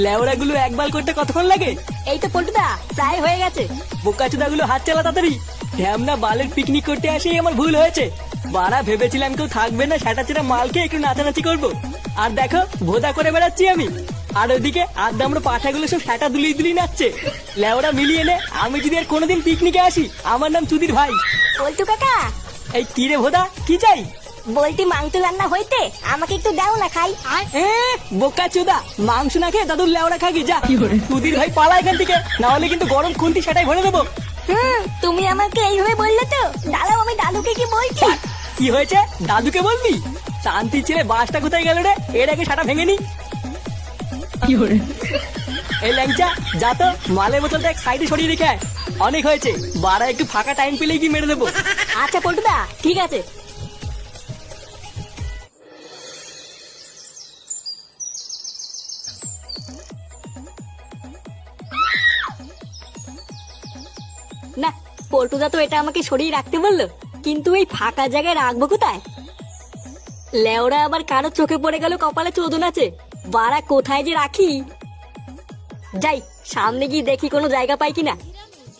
লেওড়াগুলো একবার করতে কতক্ষণ লাগে? এই তো পল্টুদা প্রায় হয়ে গেছে। বোকাচোদাগুলো হাত চালা তাড়াতাড়ি। ঢ্যামনা বালের পিকনিক করতে আসেই আমার ভুল হয়েছে। বাড়া ভেবেছিলাম কেউ থাকবে না, সেটা মালকে একটু নাচানাচি করবো, আর দেখো ভোদা করে বেড়াচ্ছি আমি। আর ওদিকে আড্ডা আমরা পাঠাগুলো সব সেটা দুলিয়ে দুলিয়ে নাচছে। লেওড়া মিলিয়ে নে, আমি যদি আর কোনোদিন পিকনিকে আসি, আমার নাম চুদির ভাই। পল্টু কাকা, এই কি রে ভোদা, কি চাই? বলতি মাংস রান্না হইতে আমাকে একটু দাও না খাই। বোকা চোদা, মাংস না খেয়ে দাদুর লেওড়া খাগি যা। চুদির ভাই পালা এখান থেকে, না হলে কিন্তু গরম খুন্তি সেটাই ভরে দেবো। তুমি আমাকে এইভাবে বললে তো, দাঁড়াও আমি দাদুকে কি বলছি। কি হয়েছে, দাদুকে বলবি? শান্তি ছেলে বাসটা কোথায় গেল রে, এর আগে সেটা ভেঙে নি। এই ল্যাংচা যা তো, মালের বোতলটা এক সাইডে সরিয়ে রেখে আয়। অনেক হয়েছে, বাড়া একটু ফাঁকা টাইম পেলেই কি মেরে দেবো। আচ্ছা পল্টুদা ঠিক আছে। না, পল্টুদা তো এটা আমাকে সরিয়ে রাখতে বললো, কিন্তু এই ফাঁকা জায়গায় রাখবো কোথায়? লেওরা আবার কারো চোখে পড়ে গেল কপালে চোদন আছে, বাড়া কোথায় যে রাখি। যাই সামনে গিয়ে দেখি কোনো জায়গা পাই কিনা।